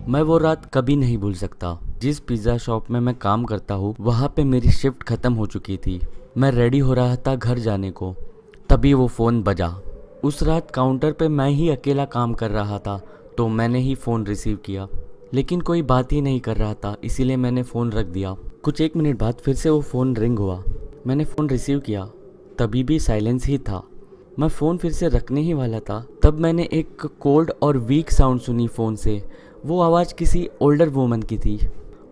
मैं वो रात कभी नहीं भूल सकता। जिस पिज़्ज़ा शॉप में मैं काम करता हूँ वहाँ पे मेरी शिफ्ट ख़त्म हो चुकी थी। मैं रेडी हो रहा था घर जाने को, तभी वो फ़ोन बजा। उस रात काउंटर पे मैं ही अकेला काम कर रहा था, तो मैंने ही फ़ोन रिसीव किया। लेकिन कोई बात ही नहीं कर रहा था, इसीलिए मैंने फ़ोन रख दिया। कुछ 1 मिनट बाद फिर से वो फ़ोन रिंग हुआ। मैंने फ़ोन रिसीव किया, तभी भी साइलेंस ही था। मैं फ़ोन फिर से रखने ही वाला था, तब मैंने एक कोल्ड और वीक साउंड सुनी फ़ोन से। वो आवाज़ किसी ओल्डर वुमन की थी।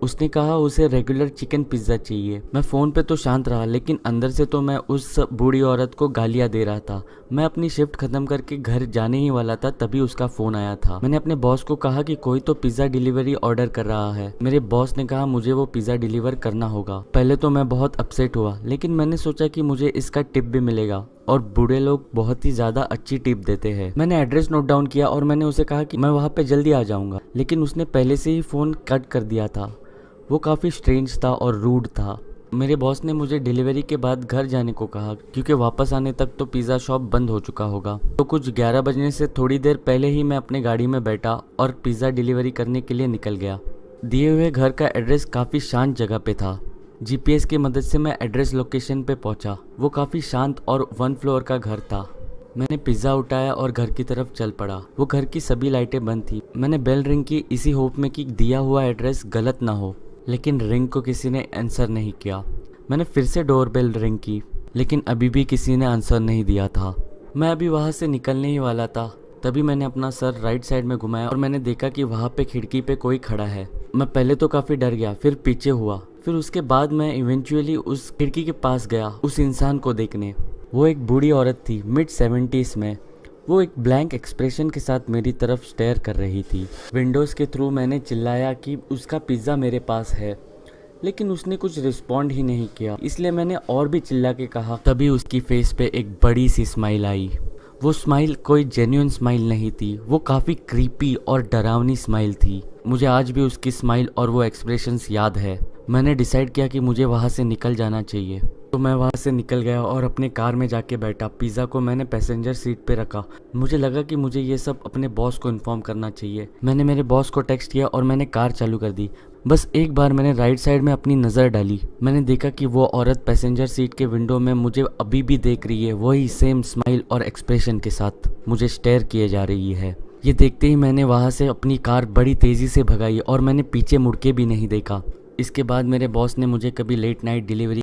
उसने कहा उसे रेगुलर चिकन पिज़्ज़ा चाहिए। मैं फ़ोन पे तो शांत रहा, लेकिन अंदर से तो मैं उस बूढ़ी औरत को गालियाँ दे रहा था। मैं अपनी शिफ्ट ख़त्म करके घर जाने ही वाला था, तभी उसका फ़ोन आया था। मैंने अपने बॉस को कहा कि कोई तो पिज़्ज़ा डिलीवरी ऑर्डर कर रहा है। मेरे बॉस ने कहा मुझे वो पिज़्ज़ा डिलीवर करना होगा। पहले तो मैं बहुत अपसेट हुआ, लेकिन मैंने सोचा कि मुझे इसका टिप भी मिलेगा, और बूढ़े लोग बहुत ही ज़्यादा अच्छी टिप देते हैं। मैंने एड्रेस नोट डाउन किया और मैंने उसे कहा कि मैं वहाँ पे जल्दी आ जाऊँगा, लेकिन उसने पहले से ही फ़ोन कट कर दिया था। वो काफ़ी स्ट्रेंज था और रूड था। मेरे बॉस ने मुझे डिलीवरी के बाद घर जाने को कहा, क्योंकि वापस आने तक तो पिज़्ज़ा शॉप बंद हो चुका होगा। तो कुछ 11 बजने से थोड़ी देर पहले ही मैं अपने गाड़ी में बैठा और पिज़्ज़ा डिलीवरी करने के लिए निकल गया। दिए हुए घर का एड्रेस काफ़ी शांत जगह पे था। जीपीएस की मदद से मैं एड्रेस लोकेशन पे पहुंचा। वो काफ़ी शांत और 1 फ्लोर का घर था। मैंने पिज़्ज़ा उठाया और घर की तरफ चल पड़ा। वो घर की सभी लाइटें बंद थी। मैंने बेल रिंग की, इसी होप में कि दिया हुआ एड्रेस गलत ना हो, लेकिन रिंग को किसी ने आंसर नहीं किया। मैंने फिर से डोर बेल रिंग की, लेकिन अभी भी किसी ने आंसर नहीं दिया था। मैं अभी वहाँ से निकलने ही वाला था, तभी मैंने अपना सर राइट साइड में घुमाया और मैंने देखा कि वहाँ पे खिड़की पे कोई खड़ा है। मैं पहले तो काफ़ी डर गया, फिर पीछे हुआ, फिर उसके बाद मैं इवेंचुअली उस खिड़की के पास गया उस इंसान को देखने। वो एक बूढ़ी औरत थी, मिड 70s में। वो एक ब्लैंक एक्सप्रेशन के साथ मेरी तरफ स्टेयर कर रही थी। विंडोज़ के थ्रू मैंने चिल्लाया कि उसका पिज़्ज़ा मेरे पास है, लेकिन उसने कुछ रिस्पॉन्ड ही नहीं किया। इसलिए मैंने और भी चिल्ला के कहा। तभी उसकी फेस पे एक बड़ी सी स्माइल आई। वो स्माइल कोई जेन्युइन स्माइल नहीं थी, वो काफ़ी क्रीपी और डरावनी स्माइल थी। मुझे आज भी उसकी स्माइल और वो एक्सप्रेशंस याद है। मैंने डिसाइड किया कि मुझे वहाँ से निकल जाना चाहिए, तो मैं वहाँ से निकल गया और अपने कार में जाके बैठा। पिज़्ज़ा को मैंने पैसेंजर सीट पे रखा। मुझे लगा कि मुझे ये सब अपने बॉस को इन्फॉर्म करना चाहिए। मैंने मेरे बॉस को टेक्स्ट किया और मैंने कार चालू कर दी। बस एक बार मैंने राइट साइड में अपनी नज़र डाली। मैंने देखा कि वो औरत पैसेंजर सीट के विंडो में मुझे अभी भी देख रही है, वही सेम स्माइल और एक्सप्रेशन के साथ मुझे स्टेयर किए जा रही है। ये देखते ही मैंने वहाँ से अपनी कार बड़ी तेज़ी से भगाई और मैंने पीछे मुड़ के भी नहीं देखा। इसके बाद मेरे बॉस ने मुझे कभी लेट नाइट डिलीवरी